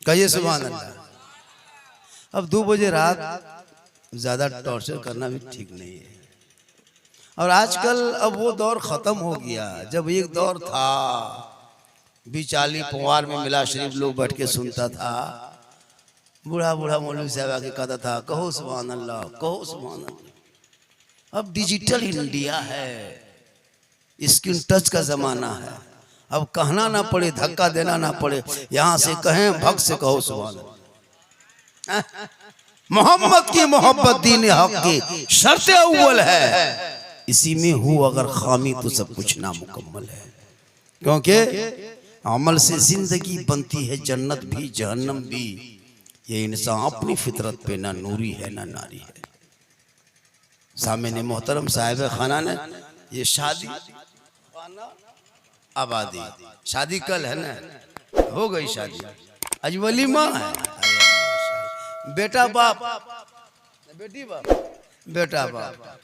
कहिए सुभान अल्लाह। अब 2 बजे रात ज्यादा टॉर्चर करना भी ठीक नहीं है। और आजकल अब वो दौर खत्म हो गया। जब एक दौर था बिचाली पुआर में मिला शरीफ लोग बैठ के सुनता था, बूढ़ा बूढ़ा मौलवी साहब आके कहता था कहो सुभान अल्लाह, कहो सुभान अल्लाह। अब डिजिटल इंडिया है, स्क्रीन टच का जमाना है। अब कहना ना पड़े, धक्का देना ना पड़े, यहाँ से कहें भक्त से कहो सुभान अल्लाह। मोहम्मद की मोहब्बत दीन हक की शर्त अव्वल है, इसी में हो अगर खामी तो सब कुछ नामुकम्मल है। क्योंकि अमल से जिंदगी बनती है जन्नत भी जहन्नम भी। ये इंसान अपनी फितरत पे ना नूरी है ना नारी है। सामने मोहतरम साहिब खाना ने ये शादी आबादी, शादी कल है ना, हो गई शादी, आज वलीमा है। बेटा बाप, बेटी बाप, बेटा बाप।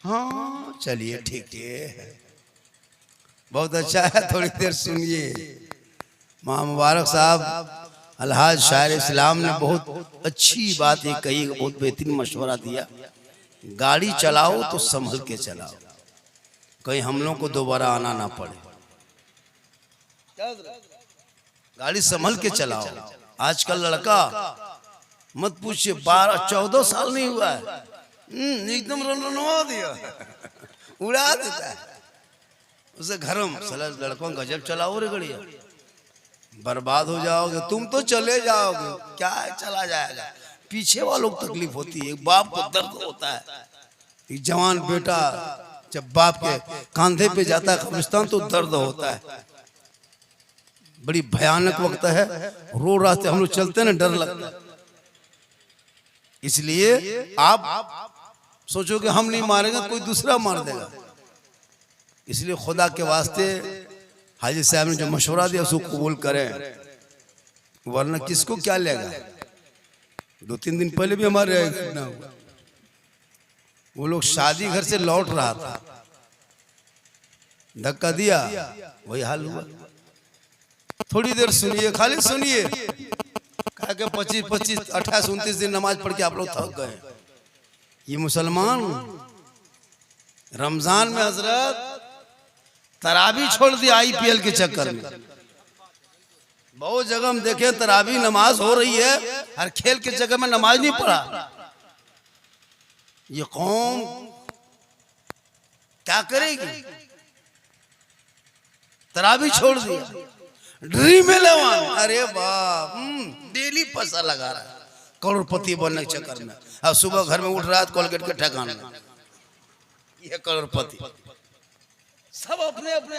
हाँ चलिए ठीक है, बहुत अच्छा है। थोड़ी देर सुनिए। मां मुबारक साहब अलहाज शायर इस्लाम ने बहुत अच्छी बात ये कही, बहुत बेहतरीन मशवरा दिया। गाड़ी चलाओ तो संभल के चलाओ, कहीं हम लोग को दोबारा आना ना पड़े। गाड़ी संभल के चलाओ। आजकल लड़का मत पूछिए, 12-14 साल नहीं हुआ है, एकदम रनवा दिया, उड़ा देता है उसे घरम। साला लड़कों गजब चलाओ रे गड़िया, बर्बाद हो जाओगे। तुम तो चले जाओगे, क्या चला जाएगा, पीछे वालों को तकलीफ होती है। बाप को दर्द होता है। एक जवान बेटा जब बाप के कांधे पे जाता है कब्रिस्तान तो दर्द होता है। बड़ी भयानक वक्त है। रो रास्ते हम लोग चलते हैं ना, डर लगता है। इसलिए आप सोचो कि हम नहीं मारेंगे, कोई दूसरा मार देगा। इसलिए खुदा के वास्ते हाजी साहब ने जो मशवरा दिया उसको कबूल करें, वरना किसको क्या लेगा। 2-3 दिन पहले भी हमारे वो लोग शादी घर से लौट रहा था, धक्का दिया, वही हाल हुआ। थोड़ी देर सुनिए, खाली सुनिए। कहा कि 25, 28, 29 दिन नमाज पढ़ के आप लोग थक गए। ये मुसलमान रमजान में हजरत तरावी छोड़ दिया IPL के चक्कर में। बहुत जगह हम देखे तरावी नमाज हो रही है, हर खेल के चक्कर में नमाज नहीं पढ़ा। ये कौम क्या करेगी? तरावी छोड़ दिया, ड्रीम 11। अरे बाप, डेली पैसा लगा रहा है करोड़पति बनने के चक्कर में। अब सुबह घर में उठ रहा है कोलगेट के ठिकाने, ये करोड़पति सब अपने अपने।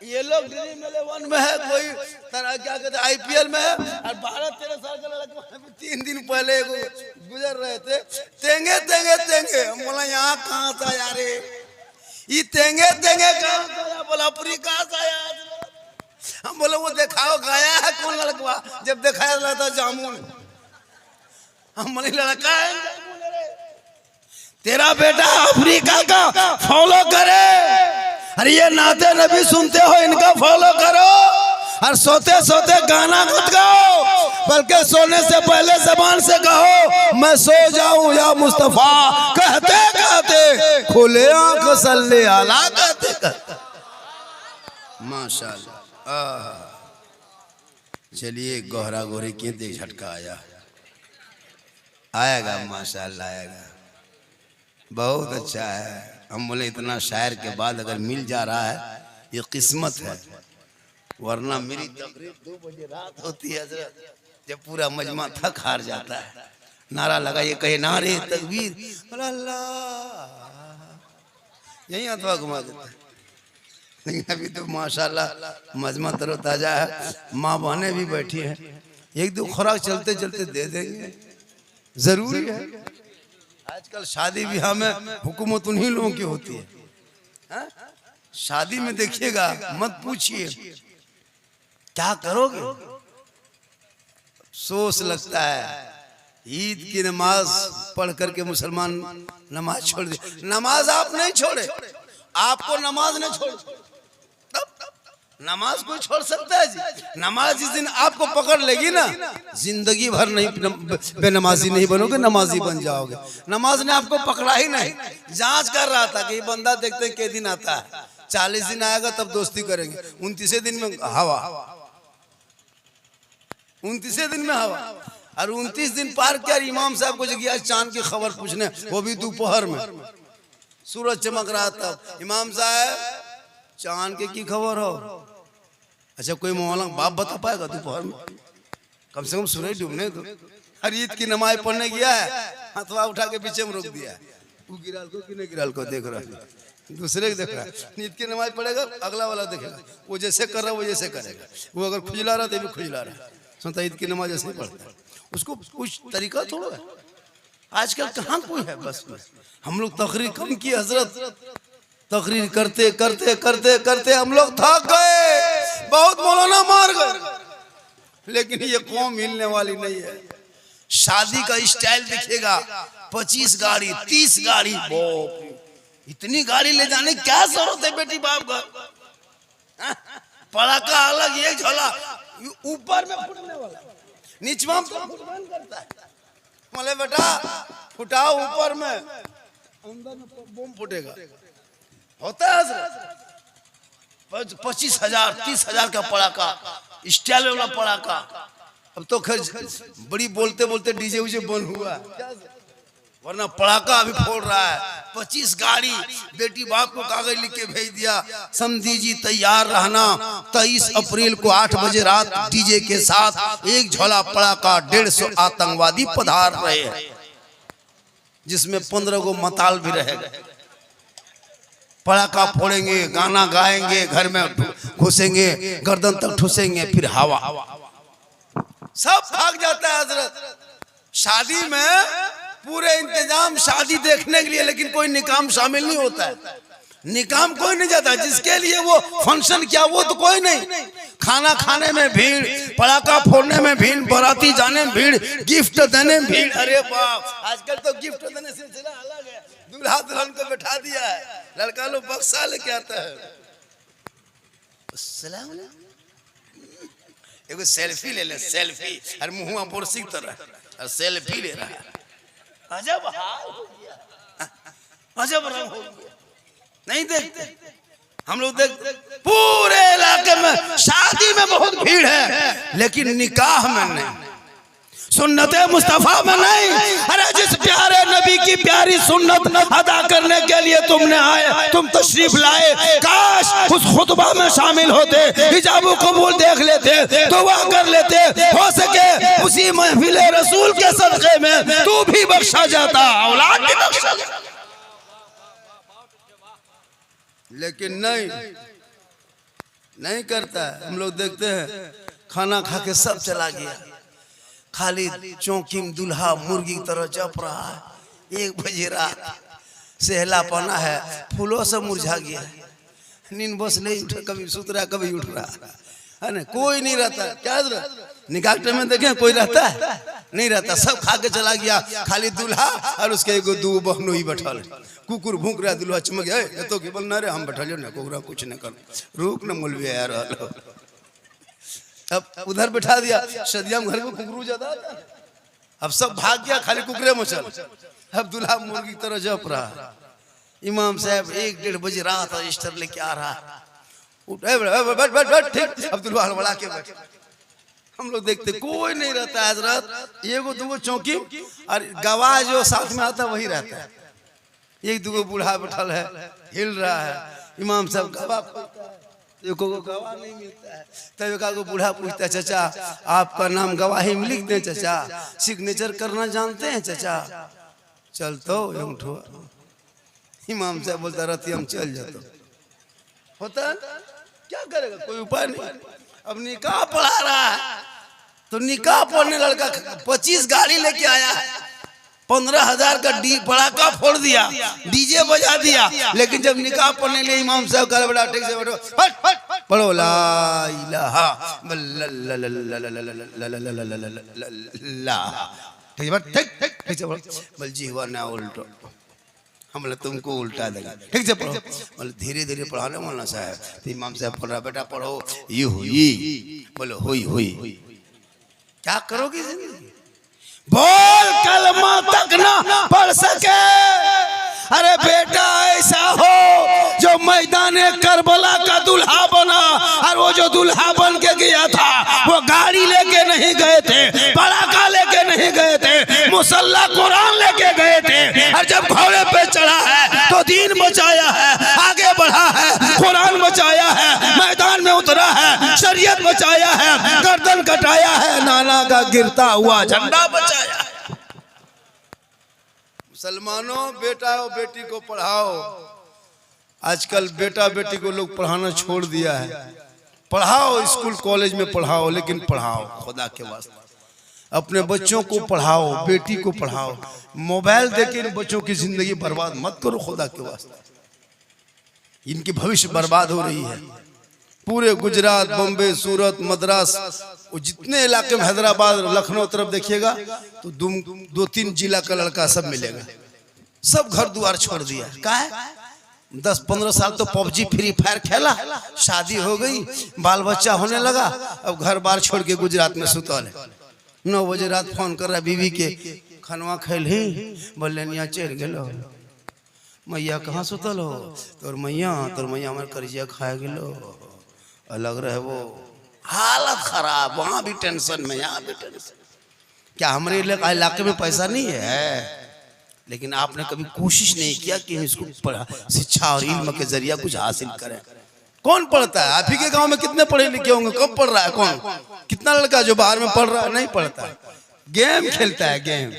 ये लोग ड्रीम 11 में है, कोई तरह क्या कहते हैं IPL में है। और 12-13 साल का लड़का 3 दिन पहले गुजर रहे थे, तेंगे तेंगे तेंगे। हम बोला यहाँ कहाँ था यार, ये तेंगे तेंगे कहाँ था? बोला अफ्रीका था यार। हम बोले वो दिखाओ गाया है कौन लड़का? जब दिखाया रहता जामुन। हम बोले लड़का है तेरा बेटा अफ्रीका का फॉलो करे। अरे ये नाते नबी सुनते हो, इनका फॉलो करो। और सोते सोते गाना मत गाओ, बल्कि सोने से पहले जबान से कहो मैं सो जाऊं या मुस्तफा, कहते कहते खुले आंख सल्ले आला कहते कहते। माशाल्लाह। चलिए गोहरा गोरी के देख झटका आएगा माशाल्लाह आएगा। बहुत अच्छा है। हम बोले इतना शायर के बाद अगर मिल जा रहा है ये किस्मत है, वरना मेरी तकरीर 2 बजे रात होती है जब पूरा मजमा थक हार जाता है। नारा लगा ये कहे नारे तकबीर अल्लाह, यही अथवा घुमा देता है। लेकिन अभी तो माशाल्लाह मजमा तरोताजा है, माँ बहनें भी बैठी हैं। 1-2 खुराक चलते चलते दे देंगे, जरूरी है। आजकल शादी ब्याह में हुकूमत उन्हीं लोगों की होती है। हा? शादी में देखिएगा मत पूछिए क्या करोगे, अफसोस लगता है। ईद की नमाज पढ़ करके मुसलमान नमाज छोड़ दे। नमाज आप नहीं छोड़े, आपको नमाज नहीं छोड़। नमाज कोई छोड़ सकता है जी? नमाज जिस दिन आपको पकड़ लेगी ना, जिंदगी भर नहीं बेनमाजी नहीं बनोगे, नमाजी बन जाओगे। नमाज ने आपको पकड़ा ही नहीं। जांच कर रहा था कि ये बंदा देखते हैं के दिन आता है, 40 दिन आएगा तब दोस्ती करेंगे, 29 दिन में हवा, 29 दिन में हवा। और 29 दिन पार किया, इमाम साहब को गया चांद की खबर पूछने, वो भी दोपहर में, सूरज चमक रहा था। इमाम साहब चांद के की खबर हो? अच्छा कोई मौलाना बाप बता पाएगा दोपहर में? कम से कम सूरज डूबने दो। हर ईद की नमाज पढ़ने गया है, हथवा उठा के पीछे में रोक दिया, वो गिराल को कि नहीं गिराल को देख रहा है, दूसरे को देख रहा है। ईद की नमाज पढ़ेगा, अगला वाला देखेगा, वो जैसे कर रहा है वो जैसे करेगा। वो अगर खुजला रहा तो भी खुजला रहा है, सुनता ईद की नमाज ऐसे ही पढ़ता है। उसको कुछ तरीका थोड़ा है। आजकल कहाँ कोई है, बस हम लोग तकरीर कम की हजरत, तकरीर करते करते करते करते हम लोग थक गए, बहुत मौलाना मार गए। लेकिन ये कौम हिलने वाली नहीं है। शादी का स्टाइल दिखेगा, 25 गाड़ी 30 गाड़ी, इतनी गाड़ी ले जाने क्या जरूरत है बेटी बाप का? पड़ाका अलग, एक झोला ऊपर में फूटने वाला, नीचवा में फुटबॉल करता है। बोले बेटा फुटाओ ऊपर में, अंदर में बम फूटेगा। होता है 25,000 30,000 का पड़ाका, स्टाइल वाला पड़ाका। अब तो खैर बड़ी बोलते बोलते डीजे उजे बंद हुआ, वरना पड़ाका अभी फोड़ रहा है। 25 गाड़ी, बेटी बाप को कागज लिख के भेज दिया, समझी जी तैयार रहना, 23 अप्रैल को 8 बजे रात डीजे के साथ एक झोला पड़ाका, 150 आतंकवादी पधार रहे हैं, जिसमें 15 को मताल भी रहेगा। पड़ाका फोड़ेंगे, गाना गाएंगे, घर में घुसेंगे, गर्दन तक ठुसेंगे, फिर हवा, सब भाग जाता है हजरत। शादी में पूरे इंतजाम शादी देखने के लिए, लेकिन कोई निकाम शामिल नहीं होता है। निकाम कोई नहीं जाता, जिसके लिए वो फंक्शन किया वो तो कोई नहीं। खाना खाने में भीड़, पड़ाका फोड़ने में भीड़, बाराती जाने में भीड़, गिफ्ट देने में भीड़। अरे बाप, आजकल तो गिफ्ट देने सिलसिला अलग है। दूल्हा दुल्हन को बैठा दिया है, लड़का लोग बक्सा लेके आता है, एगो सेल्फी ले ले, सेल्फी, और मुंह बोरसी तरह और सेल्फी ले रहा है। अजब हाल हो गया, अजब रंग हो गया। नहीं देखते हम लोग, देखते पूरे इलाके में शादी में बहुत भीड़ है, लेकिन निकाह में नहीं, सुन्नते मुस्तफा में नहीं। अरे जिस प्यारे नबी की प्यारी सुन्नत अदा करने के लिए तुमने आए, तुम तशरीफ लाए, काश उस खुतबा में शामिल होते, हिजाब कबूल देख लेते, दुआ कर लेते, हो सके उसी महफिल रसूल के सदक़े में तू भी बख्शा जाता, औलाद भी बख्शा जाता। लेकिन नहीं करता है। हम लोग देखते हैं खाना खा के सब चला गया, खाली चौकी में दूल्हा मुर्गी की तरह जप रहा है। 1 बजे रात सहला पाना है, फूलों से मुरझा गया, नींद बस नहीं उठा, कभी सुत रहा कभी उठ रहा है ना, कोई नहीं रहता। क्या निकाह में देखें कोई रहता है? नहीं रहता, सब खा के चला गया, खाली दूल्हा और उसके एगो 2 बहनों ही बैठल। कुकुर भूख रहा, दूल्हा चमक गया, तो केवल ना रे हम बैठल ना, कोकरा कुछ नहीं कर, रुक न मौलवी यार। अब उधर बैठा दिया, सदियाम घर में कुकरू ज्यादा, अब सब भाग गया, खाली कुकरे मचल। अब दूल्हा मुर्गी की तरह जप रहा। इमाम साहब 1-1.5 बजे रात रजिस्टर लेके आ रहा, बैठ बैठ बैठ, ठीक। अब दूल्हा हड़बड़ा के बैठ। हम लोग देखते कोई नहीं रहता हजरत, 1-2 चौकी और गवाह जो साथ में आता वही रहता है। 1-2 बूढ़ा बैठल है, हिल रहा है, इमाम साहब गवाह, एको को गवाह नहीं मिलता है। तब एक आगो बूढ़ा पूछता है, चाचा आपका नाम गवाही में लिख दे चाचा, सिग्नेचर करना जानते हैं चाचा? चल तो उठो। इमाम साहब बोलता रहती हम चल जाते, होता है क्या करेगा, कोई उपाय नहीं। अब निकाह पढ़ा रहा है, तो निकाह पढ़ने लड़का 25 गाड़ी लेके आया है, 15,000 का पड़ाका फोड़ दिया, डीजे बजा दिया। लेकिन जब निकाह पढ़ने लिए इमाम साहब का बड़ा ठीक से बैठो, पढ़ो ला इलाहा ठीक से बोल जीवा ना उल्टो, हम बोले तुमको उल्टा देगा, ठीक से पढ़ो। बोले धीरे धीरे पढ़ाने मौलाना साहब। तो इमाम साहब पढ़ रहा, बेटा पढ़ो, ये हुई। बोले हुई हुई। क्या करोगे जिंदगी? बोल कलमा तक ना पढ़ सके। अरे बेटा ऐसा हो जो मैदान करबला का दूल्हा बना, और वो जो दूल्हा बन के गया था वो गाड़ी लेके नहीं गए थे, पड़ाका लेके नहीं गए थे, मुसल्ला कुरान लेके गए थे। और जब घोड़े पे चढ़ा है तो दीन बचाया है, आगे बढ़ा है, कुरान बचाया है, मैदान में उतरा है, शरीयत बचाया है, गर्दन कटाया है, नाना का गिरता हुआ झंडा बचाया है। मुसलमानों, बेटा और बेटी को पढ़ाओ। आजकल बेटा बेटी को लोग पढ़ाना छोड़ दिया है। पढ़ाओ, स्कूल कॉलेज में पढ़ाओ, लेकिन पढ़ाओ खुदा के वास्ते। अपने बच्चों को पढ़ाओ, बेटी को पढ़ाओ। मोबाइल देके इन बच्चों की जिंदगी बर्बाद मत करो खुदा के वास्ते। इनकी भविष्य बर्बाद हो रही है। पूरे गुजरात, बम्बे, सूरत, मद्रास, जितने इलाके में, हैदराबाद, लखनऊ तरफ देखिएगा तो 2-3 जिला का लड़का सब मिलेगा। सब घर द्वार छोड़ दिया। क्या है? 10-15 साल तो पबजी फ्री फायर खेला, शादी हो गई, बाल बच्चा होने लगा, अब घर बार छोड़ के गुजरात में सुतल है। 9 बजे रात फोन कर रहा है बीवी के, खनवा खेल ही बोले यहाँ चढ़ गेलो, मैया कहाँ सुतल हो? तोर मैया हमारे कर्जिया खा गेलो। अलग रहे वो, हालत खराब, वहां भी टेंशन में, यहाँ भी टेंशन। क्या हमारे इलाके में पैसा नहीं है? लेकिन आपने कभी कोशिश नहीं किया कि इसको शिक्षा और इल्म के जरिया कुछ हासिल करें। कौन पढ़ता है? आप ही के गांव में कितने पढ़े लिखे होंगे? कब पढ़ रहा है कौन? कितना लड़का जो बाहर में पढ़ रहा है नहीं पढ़ता है, गेम खेलता है, गेम।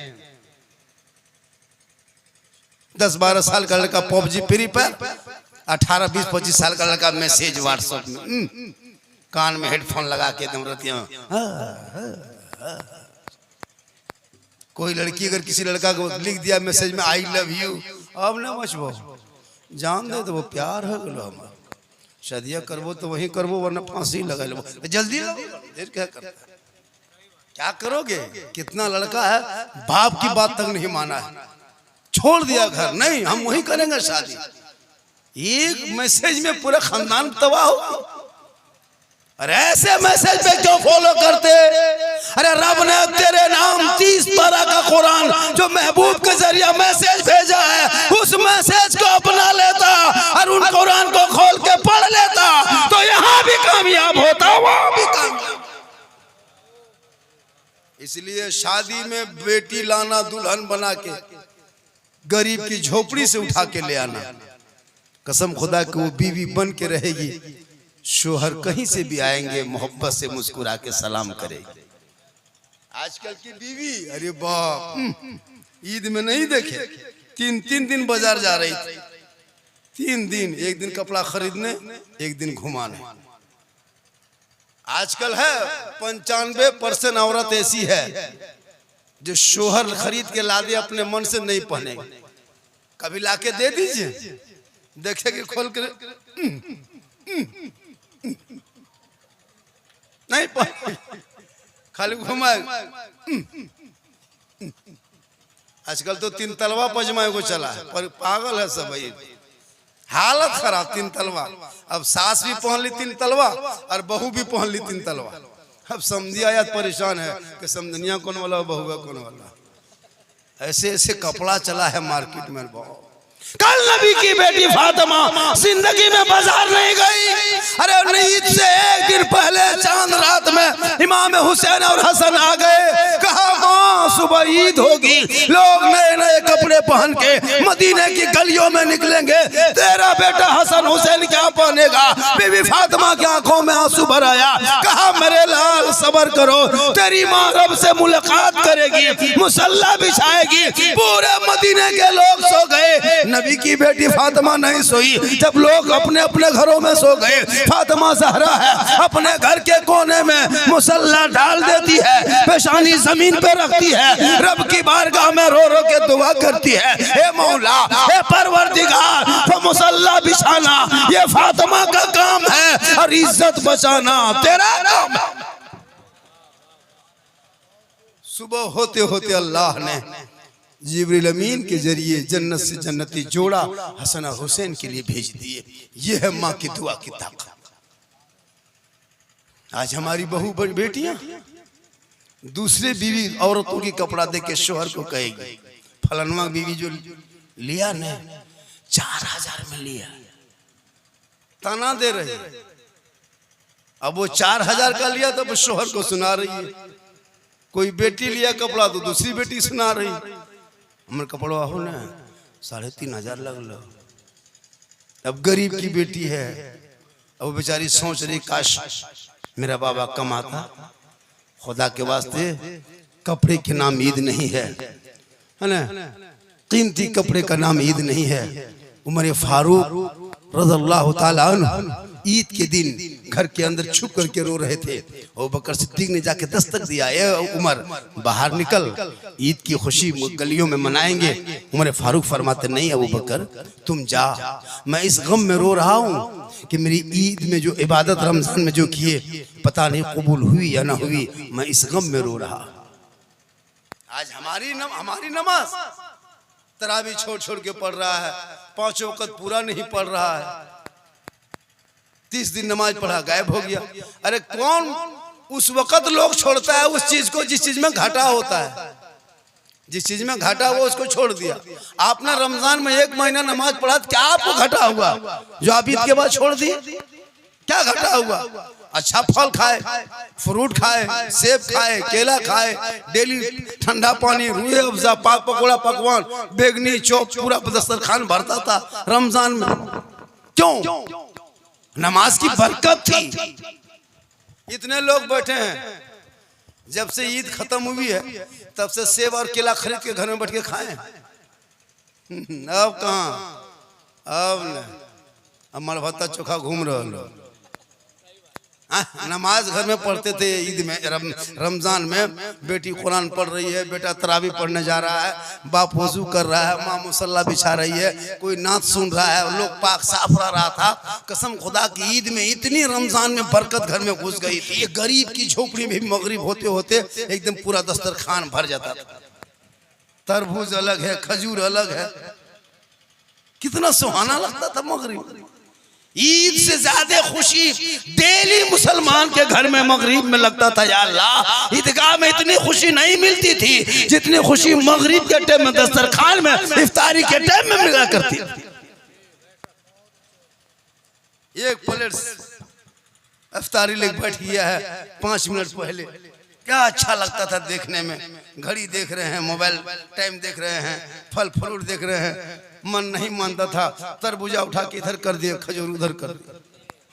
10-12 साल का लड़का पबजी फ्री फायर, 18-20-25 साल का लड़का मैसेज व्हाट्सएप में, कान में हेडफोन लगा के एकदम रतिया। कोई लड़की अगर किसी लड़का को लिख दिया मैसेज में आई लव यू, अब न मचबो, जान दे तो वो प्यार है गलो। हमारा शादियां करबो तो वहीं करबो, वरना फांसी लगा लो। जल्दी देर क्या करता है? क्या करोगे? कितना लड़का है बाप की बात तक नहीं माना है, छोड़ दिया घर, नहीं हम वहीं करेंगे शादी। एक मैसेज में पूरा खानदान तबाह हो। अरे ऐसे मैसेज पे क्यों फॉलो करते? अरे रब ने तेरे नाम 30 पारा का कुरान जो महबूब के जरिए मैसेज भेजा है, उस मैसेज को अपना लेता और उन कुरान को खोल के पढ़ लेता तो यहाँ भी कामयाब होता, वहां भी कामयाब। इसलिए शादी में बेटी लाना दुल्हन बना के गरीब की झोपड़ी से उठा के ले आना, कसम खुदा की वो बीवी बन के रहेगी। शोहर कहीं से भी आएंगे मोहब्बत से मुस्कुरा के सलाम करेगी। आजकल की बीवी, अरे बाप, ईद में नहीं देखे 3 दिन बाजार जा रही थी, 3 दिन, एक दिन कपड़ा खरीदने, एक दिन घुमाने। आजकल है 95% औरत ऐसी है जो शोहर खरीद के ला दे अपने मन से नहीं पहनेगी। कभी लाके दे दीजिए, देखेगी खोल कर नहीं पहने, खाली घुमाए। आजकल तो 3 तलवा पजमा को चला है, पर पागल है सब भाई, हालत खराब। 3 तलवा, अब सास भी पहन ली 3 तलवा और बहू भी पहन ली 3 तलवा। अब समझी आया परेशान है कि समझनिया कौन वाला, बहुआ कौन वाला। ऐसे ऐसे कपड़ा चला है मार्केट में। बहुत कल नबी की बेटी फातिमा जिंदगी में बाजार नहीं गई। अरे ईद से एक दिन पहले चांद रात में इमाम हुसैन और हसन आ गए। कहा माँ सुबह ईद होगी, लोग नए नए कपड़े पहन के मदीने की गलियों में निकलेंगे, तेरा बेटा हसन हुसैन क्या पहनेगा? बीबी फातिमा की आंखों में आंसू भर आया। कहा मेरे लाल सब्र करो, तेरी माँ रब से मुलाकात करेगी, मुसल्ला बिछाएगी। पूरे मदीने के लोग सो गए, नबी की बेटी फातिमा नहीं सोई। जब लोग अपने अपने घरों में सो गए, फातिमा ज़हरा है अपने घर के कोने में मुसल्ला डाल देती है, पेशानी जमीन पे रखती है, रब की बारगाह में रो रो के दुआ करती है, हे मौला, हे परवरदिगार, तो मुसल्ला बिछाना ये फातिमा का काम है और इज्जत बचाना तेरा काम है। सुबह होते होते अल्लाह ने जिब्रील अमीन के जरिए जन्नत से जन्नती जोड़ा हसन और हुसैन के लिए भेज दिए। ये है माँ की दुआ की ताकत। आज हमारी बहू बेटियां दूसरे बीवी औरतों की कपड़ा दे के शोहर को कहेगी फलनवा बीवी जो लिया ने 4000 में लिया, ताना दे रही। अब वो 4000 का लिया तो शोहर को सुना रही है। कोई बेटी लिया कपड़ा तो दूसरी बेटी सुना रही, हमारे कपड़ा हो ना 3500 लग लो। अब गरीब की बेटी है, अब वो बेचारी सोच रही काश मेरा बाबा कमाता। खुदा के वास्ते कपड़े के नाम ईद नहीं है ना, कीमती कपड़े का नाम ईद नहीं है। उमर फारूक रज़ियल्लाहु ताला अन्हु ईद के दिन घर के अंदर छुप करके रो रहे थे। अबू बकर सिद्दीक ने जाके दस्तक दिया, ए उमर बाहर निकल, ईद की खुशी गलियों में मनाएंगे। उमर फारूक फरमाते नहीं अबू बकर तुम जा, मैं इस गम में रो रहा हूँ कि मेरी ईद में जो इबादत रमजान में जो किए पता नहीं कबूल हुई या ना हुई, मैं इस गम में रो रहा। आज हमारी नमाज तरावी छोड़ छोड़ के पढ़ रहा है, 5 वक्त पूरा नहीं पढ़ रहा है। 30 दिन नमाज पढ़ा गायब हो गया। अरे कौन उस वक्त लोग छोड़ता है उस चीज को जिस चीज में घाटा होता है। जिस चीज में घाटा हुआ उसको छोड़ दिया। आपने रमजान में 1 महीना नमाज पढ़ा तो क्या आपको घाटा हुआ जो आप ईद के बाद छोड़ दिए? क्या घाटा हुआ? अच्छा फल खाए, फ्रूट खाए, सेब खाए, केला खाए, डेली ठंडा पानी, रूए अफ़ज़ा, पाक पकौड़ा, पकवान, बेगनी चौक पूरा दस्तरखान भरता था रमजान में। क्यों? नमाज की बरकत थी। इतने लोग बैठे हैं, जब से ईद खत्म हुई है तब से सेब और केला खरीद के घर में बैठ के खाए। अब कहाँ, अब मरभत्ता चोखा घूम रहे लोग। नमाज घर में पढ़ते थे ईद में, रमजान में बेटी कुरान पढ़ रही है, बेटा तरावी पढ़ने जा रहा है, बाप वजू कर रहा है, माँ मुसल्ला बिछा रही है, कोई नात सुन रहा है, लोग पाक साफ रहा था। कसम खुदा की ईद में इतनी रमजान में बरकत घर में घुस गई थी। ये गरीब की झोपड़ी में भी मगरिब होते होते एकदम पूरा दस्तरखान भर जाता था। तरबूज अलग है, खजूर अलग है, कितना सुहाना लगता था मगरिब। ईद से ज्यादा खुशी डेली मुसलमान के घर में मगरिब में लगता था। या अल्लाह, ईदगाह में इतनी खुशी नहीं मिलती थी जितनी खुशी मगरिब के टाइम में दस्तरखान में इफ्तारी के टाइम में मिला करती थी। एक प्लेट इफ्तारी लेके बैठ गया है 5 मिनट पहले, क्या अच्छा लगता था देखने में। घड़ी देख रहे हैं, मोबाइल टाइम देख रहे हैं, फल फ्रूट देख रहे हैं। मन नहीं मानता था, तरबूजा उठा के इधर कर दिया, खजूर उधर कर दिया,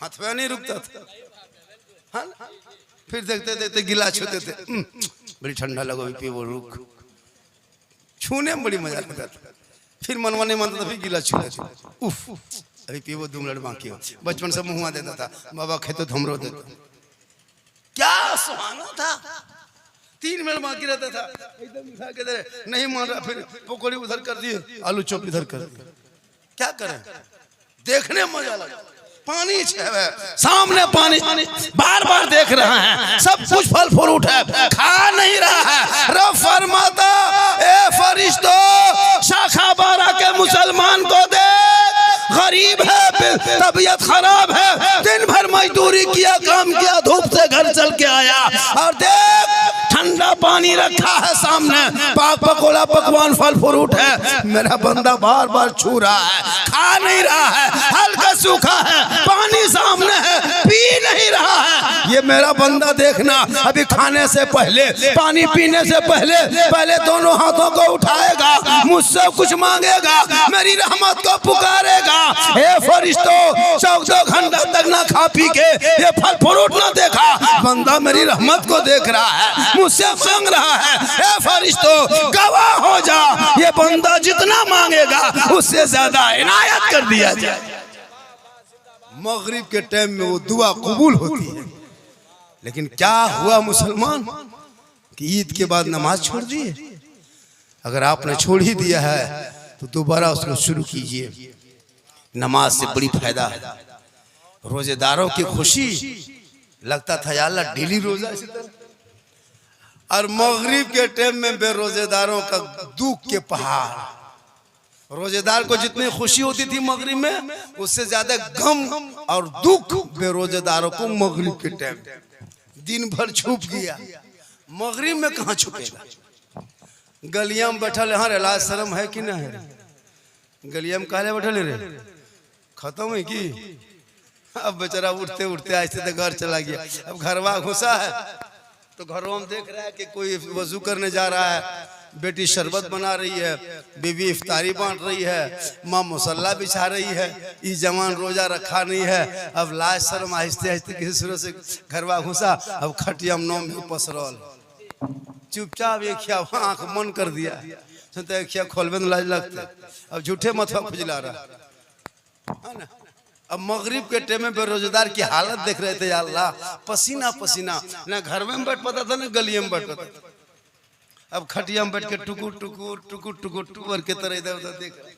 हाथ में नहीं रुकता था। हाँ? फिर देखते देखते गिलास छूते थे, बड़ी ठंडा लगो वो रुक, छूने में बड़ी मजा लगता था। फिर मनवा नहीं मानता था, फिर गिलास छू लेते, उफ अभी पीवो 2 मिनट बाकी हो। बचपन से मुँह देता था, बाबा खेतो तो हमरो देता, क्या सुहाना था। 3 मिनट बाकी रहता था, एकदम उठा के दे, नहीं मान रहा, फिर पकौड़ी उधर कर दिए, आलू चॉप इधर कर दिए। क्या करें, देखने में मजा लगा। पानी है सामने, पानी बार बार देख रहा है, सब कुछ फल फ्रूट है, खा नहीं रहा है। रब फरमाता, ए फरिश्तों शाखा बारा के मुसलमान को दे, गरीब है, तबीयत खराब है, दिन भर मजदूरी किया, काम किया, धूप से घर चल के आया, और देख ठंडा पानी रखा है सामने, पाक पकौड़ा पकवान फल फ्रूट है, मेरा बंदा बार बार छू रहा है, खा नहीं रहा है, हल्का सूखा है, पानी सामने है, पी नहीं रहा है। ये मेरा बंदा देखना, अभी खाने से पहले, पानी पीने से पहले दोनों हाथों को उठाएगा, मुझसे कुछ मांगेगा, मेरी रहमत को पुकारेगा। हे फरिश्तों, 14 घंटा तक ना खा पी के ये फल फ्रूट ना देखा, बंदा मेरी रहमत को देख रहा है, मुझसे मांग रहा है। हे फरिश्तों गवाह हो जा, ये बंदा जितना मांगेगा उससे ज्यादा इनायत कर दिया जाए। मगरिब के टाइम में वो दुआ कबूल होती है। लेकिन क्या हुआ मुसलमान कि ईद के बाद नमाज छोड़ दिए। अगर आपने छोड़ ही दिया है तो दोबारा उसको शुरू कीजिए। नमाज से बड़ी फायदा है। रोजेदारों की खुशी लगता था या अल्लाह डेली रोजा, और मगरिब के टाइम में बेरोजेदारों का दुख के पहाड़। रोजेदार को जितनी खुशी होती थी मगरिब में, उससे ज्यादा गम और दुख बेरोजेदारों को मगरिब के टाइम। दिन भर छुप गया, मगरिब में कहाँ छुपेगा? गलिया में बैठल, हाँ लाज शर्म है कि ना है? गलिया में काले बैठल रे, खत्म है कि? अब बेचारा उठते उठते ऐसे तो घर चला गया। अब घरवा घुसा है तो घरों में देख रहा है कि कोई वजू करने जा रहा है, बेटी शरबत बना रही है, बीवी इफ्तारी बांट रही है, माँ मुसल्ला बिछा रही है, ये जवान रोजा रखा नहीं है। अब लाज शर्म आहिस्ते आहिस्ते किसी सूरत से घरवा घुसा। अब खटिया में नौ में पसरल, चुपचाप एक आंख मन कर दिया, सुनते एक खोलबे में लाज लगते। अब झूठे मथवा खुजला रहा है ना। अब मगरिब के टाइम में बेरोजगार की हालत देख रहे थे, या अल्लाह, पसीना पसीना, ना घर में बैठ पाता था ना गलियों में बैठ पाता था। अब खटिया में बैठ के टुकुर टुकुर टुकुर टुकुर टुकुर के तरह इधर उधर देख रहे,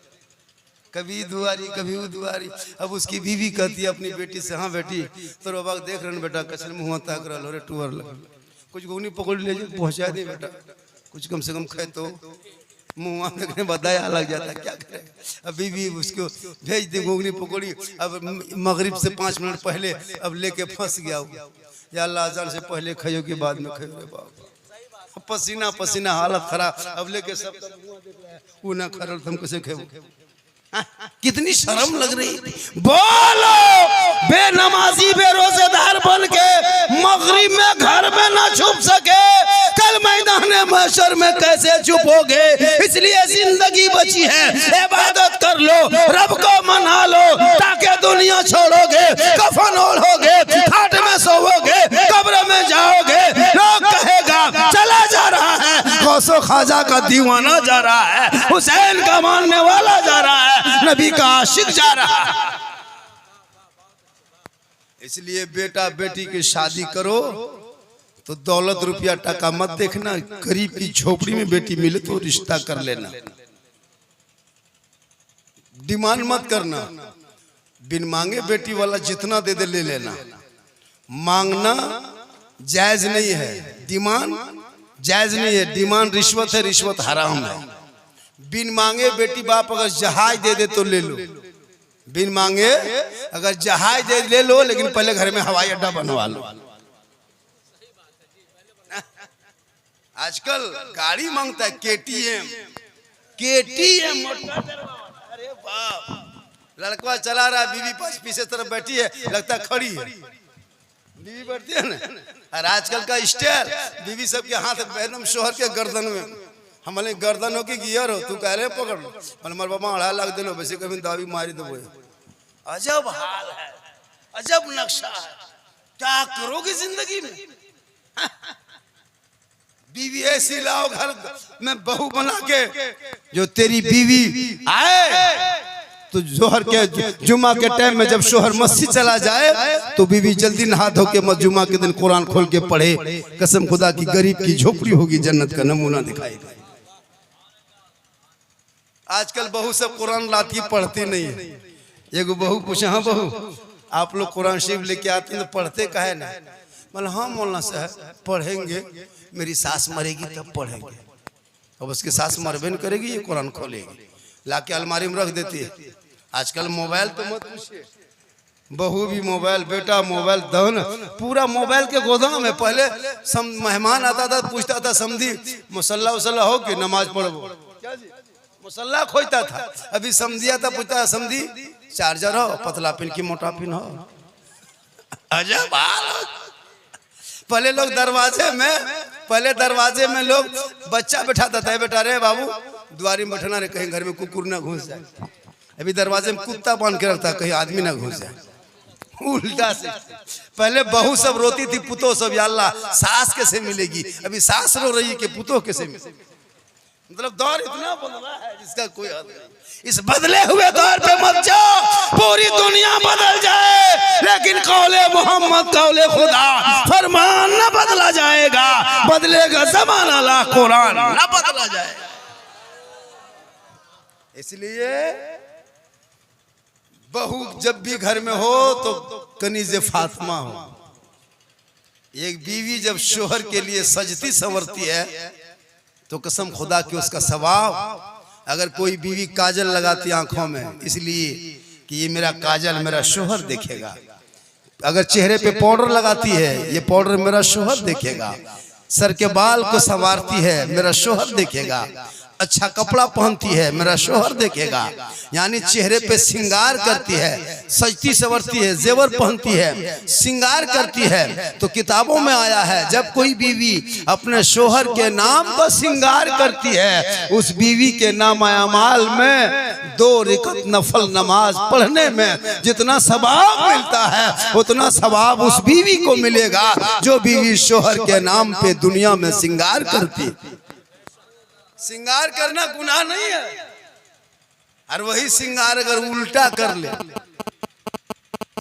कभी दुआरी कभी उदुआरी। अब उसकी बीवी कहती है अपनी बेटी से, हाँ बेटी तो रोबा देख रहे बेटा, कचरे मुँह ताक रहा रे टूअर लग, कुछ घूनी पकड़ ले पहुँचा दे बेटा, कुछ कम से कम खाए तो। मुँह देखने बताया लग जाता, क्या करे। अब बीवी उसको भेज दे घुगनी पकौड़ी। अब मगरिब से 5 मिनट पहले अब लेके फंस गया हो, या अल्लाह अज़ान से पहले खाओ के बाद में खाओ। बाप पसीना पसीना हालत खराब। अब लेके सब वो ना खरल तुम कैसे खाओ? कितनी शर्म लग रही। बोलो बेनमाजी बेरोजेदार बन के मगरिब में घर में ना छुप सके, कल मैदान महशर में कैसे छुपोगे? इसलिए जिंदगी बची है, इबादत कर लो, रब को मना लो, ताकि दुनिया छोड़ोगे, कफन ओढ़ोगे, खाट में सोओगे, कब्र में जाओगे, लोग कहेगा चला जा रहा है, गौसो ख्वाजा का दीवाना जा रहा है, हुसैन का मानने वाला जा रहा है, नबी का आशिक जा रहा है। इसलिए बेटा बेटी की शादी करो तो दौलत रुपया टका मत देखना, गरीब की झोपड़ी में बेटी मिले तो रिश्ता कर लेना। डिमांड मत करना, बिन मांगे बेटी वाला जितना दे दे ले लेना। मांगना जायज नहीं है, डिमांड जायज नहीं है। डिमांड रिश्वत है, रिश्वत हराम है। बिन मांगे बेटी बाप अगर जहाज दे दे तो ले लो, बिन मांगे अगर जहाज दे ले लो, लेकिन पहले घर में हवाई अड्डा बनवा लो। आजकल गाड़ी मांगता है केटीएम, केटीएम। अरे बाप, लड़का चला रहा है, बीवी पास पीछे तरफ बैठी है, लगता खड़ी है, बीवी बैठती है ना। और आजकल का स्टाइल, बीवी सबके हाथ एकदम शोहर के गर्दन में। हमारे गर्दन हो की गियर हो, तू कह रहे पकड़ लो, हमारे बाबा अढ़ा लाख दे लो, वैसे कभी दावी मारी दो। अजब हाल है, अजब नक्शा है, क्या करोगे जिंदगी में? बीवी ऐसी लाओ घर में बहू बना के, जो तेरी बीवी आए तो जोहर के जुमा के टाइम में जब शोहर मस्जिद चला जाए तो बीवी जल्दी नहा धो के जुमा के दिन कुरान खोल के पढ़े। कसम खुदा की गरीब की झोपड़ी होगी, जन्नत का नमूना दिखाएगा। आजकल बहू सब कुरान लाती पढ़ती नहीं है। एगो बहू पूछे, हाँ बहू आप लोग कुरान शरीफ लेके आते हैं तो पढ़ते काहे ना? मतलब हाँ मौलाना साहब पढ़ेंगे, मेरी सास मरेगी तब पढ़ेंगे। अब उसकी सास मरबे न करेगी, ये कुरान खोलेगी, लाके अलमारी में रख देती है। आजकल मोबाइल तो मत पूछिए, बहू भी मोबाइल, बेटा मोबाइल, दहन पूरा मोबाइल के गोदाम है। पहले मेहमान आता था पूछता था समझी मुसल्ला उसल्ला हो कि नमाज पढ़ो, मुसल्ला खोजता था। अभी समझिया था पूछता है समझी चार्जर हो, पतला पिन की मोटा पिन हो। अजब पहले लोग दरवाजे में लोग बच्चा बैठाता था, बेटा रे बाबू द्वारी में बैठना रे, कहीं घर में कुकुर ना घुस जाए। अभी दरवाजे में कुत्ता बांध के रखता, कहीं आदमी ना घुस जाए। उल्टा से पहले बहू सब रोती थी, पुतो सब या अल्लाह सास कैसे मिलेगी। अभी सास रो रही है कि पुतो कैसे मिलेगी। मतलब दौर इतना बदला है जिसका कोई हद नहीं। इस बदले हुए दौर पे मत जाओ, पूरी दुनिया बदल जाए लेकिन कौले मोहम्मद कौले खुदा फरमान न बदला जाएगा। बदलेगा जमाना ला कुरान न बदला जाएगा। इसलिए बहू जब भी घर में हो तो कनीज़े फातिमा हो, एक बीवी जब शोहर के लिए सजती संवरती है तो कसम खुदा की उसका स्वभाव, अगर कोई बीवी काजल लगाती आंखों में इसलिए कि ये मेरा काजल मेरा शोहर देखेगा, अगर चेहरे पे पाउडर लगाती है ये पाउडर मेरा शोहर देखेगा, सर के बाल को संवारती है मेरा शोहर देखेगा, अच्छा कपड़ा पहनती है मेरा शोहर देखेगा, यानी चेहरे पे श्रृंगार करती है, सजती संवरती है, जेवर पहनती है, श्रृंगार करती है। तो किताबों में आया है जब कोई बीवी अपने शोहर के नाम पर श्रृंगार करती है, उस बीवी के नाम अमाल में 2 रकात नफल नमाज पढ़ने में जितना सवाब मिलता है उतना सवाब उस बीवी को मिलेगा जो बीवी शोहर के नाम पे दुनिया में श्रृंगार करती। श्रृंगार करना गुनाह नहीं है, और वही श्रृंगार अगर उल्टा कर ले,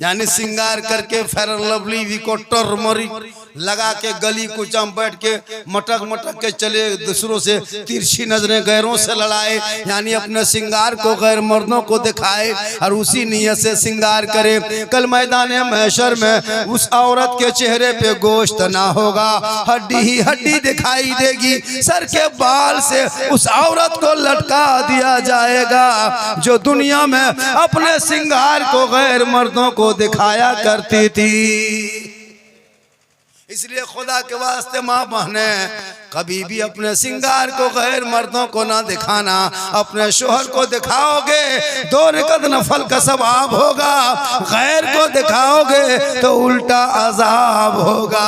यानी श्रृंगार करके फेयर लवली विको टर्मरिक लगा के गली कुचम बैठ के मटक मटक के चले, दूसरों से तिरछी नजरें गैरों से लड़ाए, यानी अपने श्रृंगार को गैर मर्दों को दिखाए और उसी नियत से श्रृंगार करे। कल मैदान महशर में उस औरत के चेहरे पे गोश्त ना होगा, हड्डी ही हड्डी दिखाई देगी, सर के बाल से उस औरत को लटका दिया जाएगा जो दुनिया में अपने श्रृंगार को गैर मर्दों को दिखाया करती थी। इसलिए खुदा के वास्ते माँ बहने कभी भी अपने श्रृंगार को गैर मर्दों को ना दिखाना, अपने शोहर को दिखाओगे 2 रकात नफल का सवाब होगा, गैर को दिखाओगे तो उल्टा अजाब होगा।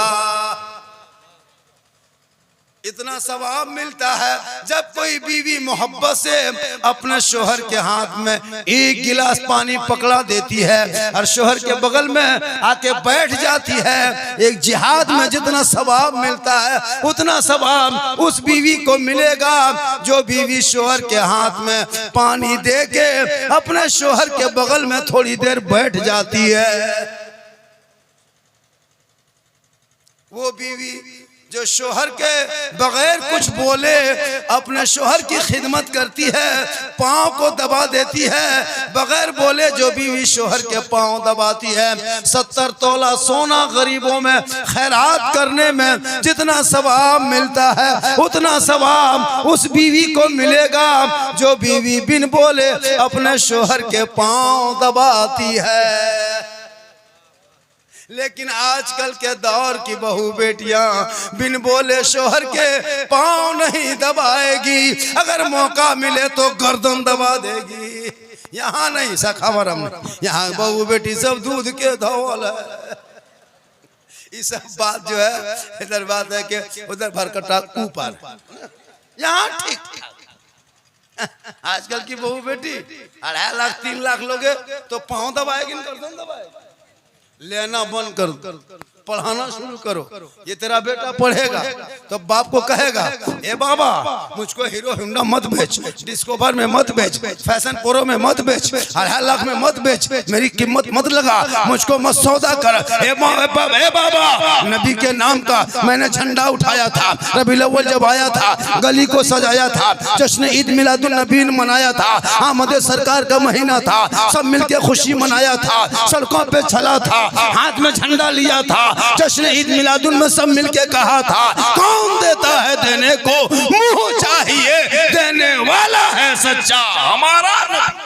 इतना सवाब मिलता है जब कोई बीवी मोहब्बत से अपने शोहर के हाथ में 1 गिलास पानी पकड़ा देती है और शोहर के बगल में आके बैठ जाती है। एक जिहाद में जितना सवाब मिलता है उतना सवाब उस बीवी को मिलेगा जो बीवी शोहर के हाथ में पानी दे के अपने शोहर के बगल में थोड़ी देर बैठ जाती है। वो बीवी जो शोहर के बगैर कुछ बोले अपने शोहर की खिदमत करती है, पाँव को दबा देती है, बगैर बोले जो बीवी शोहर के पाँव दबाती है। 70 तोला सोना गरीबों में खैरात करने में जितना सवाब मिलता है उतना सवाब उस बीवी को मिलेगा जो बीवी बिन बोले अपने शोहर के पाँव दबाती है। लेकिन आजकल के दौर की बहू बेटियां बिन बोले शोहर के पाँव नहीं दबाएगी, अगर मौका मिले तो गर्दन दबा देगी। यहाँ नहीं सखावरम, यहाँ बहू बेटी सब दूध के धौल है। ये सब बात जो है इधर बात है कि उधर भरकटा ऊपर, यहाँ ठीक ठाक। आजकल की बहू बेटी 2.5 लाख 3 लाख लोगे तो पाँव दबाएगी, गर्दन दबाएगी। लेना बंद कर, पढ़ाना शुरू करो। ये तेरा बेटा पढ़ेगा तो बाप को कहेगा, ए बाबा मुझको हीरो होंडा मत बेच, डिस्कवर में मत बेच, फैशन प्रो में मत बेच, 2.5 लाख में मत बेच, मेरी कीमत मत लगा, मुझको मत सौदा कर। ए बाबा नबी के नाम का मैंने झंडा उठाया था, रबीउल अव्वल जब आया था गली को सजाया था, जश्न ईद मिलादुन नबी मनाया था, आमद सरकार का महीना था, सब मिलके खुशी मनाया था, सड़कों पे चला था, हाथ में झंडा लिया था, जश्न ईद मिलादुन में सब मिलके कहा था, कौन देता है देने को मुंह चाहिए, देने वाला है सच्चा हमारा नबी।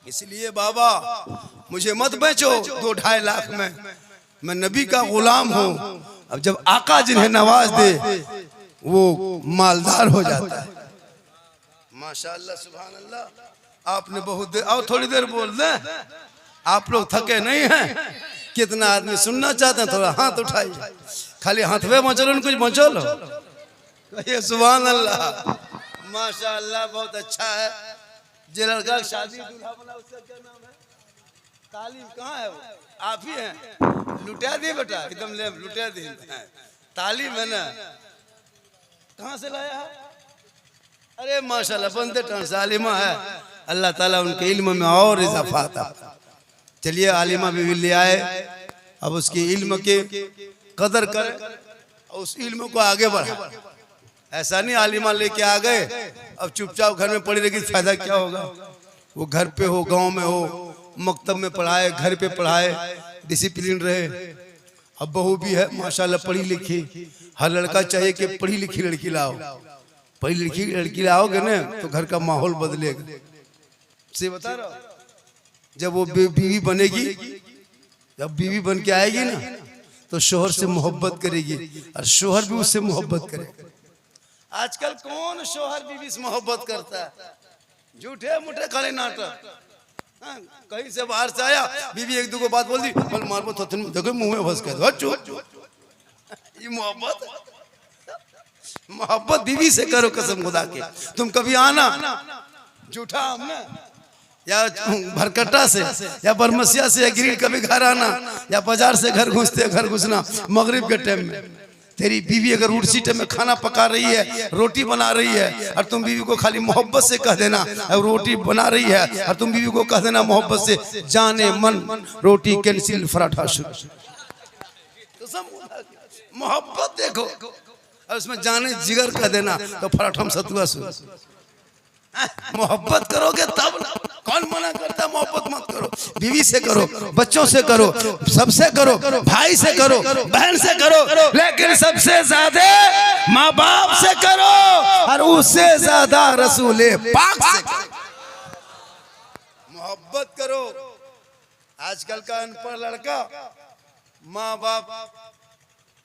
इसलिए बाबा मुझे मत बेचो 2-2.5 लाख में, मैं नबी का गुलाम हूँ। अब जब आका जिन्हें नवाज दे वो मालदार हो जाता है। माशाअल्लाह सुभान अल्लाह। आपने बहुत देर और थोड़ी देर बोल दें, आप लोग थके नहीं हैं। कितना आदमी सुनना चाहते हैं, थोड़ा हाथ उठाइए, खाली हाथवे मचलो कुछ मचलो। ये सुभान अल्लाह माशाअल्लाह बहुत अच्छा है। जो लड़का शादी दूल्हा बना उसका क्या नाम है? तालीम कहाँ है? वो आप ही हैं। लुटा दिए बेटा, एकदम ले लुटा दिए। तालीम है ना, कहाँ से लाया है? अरे माशाअल्लाह बंदे टालिमा है। अल्लाह ताला उनके इल्म में और इजाफा था। चलिए आलिमा भी ले आए, अब उसकी इल्म के कदर करें और उस इल्म को आगे बढ़ा। ऐसा नहीं आलिमा लेके आ गए अब चुपचाप घर में पड़ी रहेगी, फायदा क्या होगा? वो घर पे हो, गांव में हो, मकतब में पढ़ाए, घर पे पढ़ाए, डिसिप्लिन रहे। अब बहू भी है माशाल्लाह पढ़ी लिखी, हर लड़का चाहिए कि पढ़ी लिखी लड़की लाओ, पढ़ी लिखी लड़की लाओगे ना तो घर का माहौल बदलेगा। से बता रहा हूं, जब वो बीवी बनेगी, जब बीवी बन के आएगी ना तो शोहर से मोहब्बत करेगी और शोहर भी उससे मोहब्बत करेगा। आजकल कौन शोहर बीवी से मोहब्बत करता है? झूठे मुठे खाली नाटक। कहीं से बाहर से आया, बीवी एक दो को बात बोल दी, बोल मार मत देखो मुंह में फंस गया। ये मोहब्बत, मोहब्बत बीवी से करो कसम खुदा के। तुम कभी आना झूठा हमने या भरकट्टा से या बरमसिया से या गिरिल कभी घर आना या बाजार से घर घुसते घर घुसना मगरिब के टाइम में। तेरी बीवी अगर उड़सी टाइम में खाना पका रही है, रोटी बना रही है और तुम बीवी को खाली मोहब्बत से कह देना रोटी बना रही है और तुम बीवी को कह देना मोहब्बत से जाने मन रोटी कैंसिल पराठा शुरू। मोहब्बत देखो और उसमें जाने जिगर कह देना तो पराठा में सतुआ शुरू। मोहब्बत करोगे तब, कौन मना करता? मोहब्बत मत करो, बीवी से करो, बच्चों से करो, सबसे करो, भाई से करो, बहन से करो, लेकिन सबसे ज्यादा माँ बाप से करो और उससे ज्यादा रसूल पाक से करो। मोहब्बत करो। आजकल का अनपढ़ लड़का माँ बाप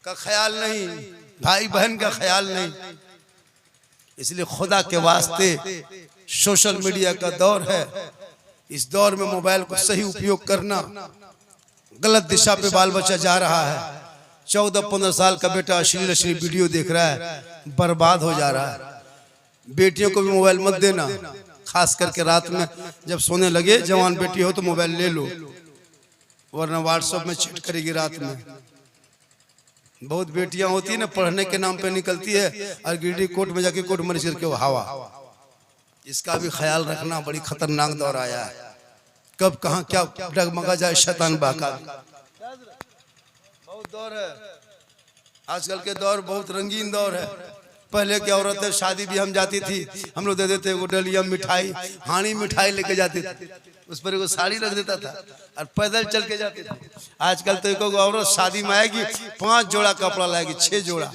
का ख्याल नहीं, भाई बहन का ख्याल नहीं। इसलिए खुदा के वास्ते सोशल मीडिया का दौर है, इस दौर में मोबाइल को सही उपयोग करना। गलत दिशा पे बाल बच्चा जा रहा है। 14-15 साल का बेटा अश्लील वीडियो देख रहा है, बर्बाद हो जा रहा है। बेटियों को भी मोबाइल मत देना, खास करके रात में जब सोने लगे। जवान बेटी हो तो मोबाइल ले लो, वरना व्हाट्सएप में चैट करेगी रात में। बहुत बेटियां होती है ना, पढ़ने के नाम पे निकलती है और गिरडी कोर्ट में जाके कोर्ट मरीज करके हवा। इसका भी ख्याल रखना, बड़ी खतरनाक दौर आया है। कब कहां क्या डगमगा जाए शैतान बाका। बहुत दौर है आजकल के, दौर बहुत रंगीन दौर है। पहले की औरतें शादी भी हम जाती थी, हम लोग दे देते वो डलिया मिठाई, हानी मिठाई लेके जाते थे, उस पर वो साड़ी रख देता था और पैदल चल के जाते थे। आजकल तो एक औरत शादी में आएगी 5 जोड़ा कपड़ा लाएगी, 6 जोड़ा,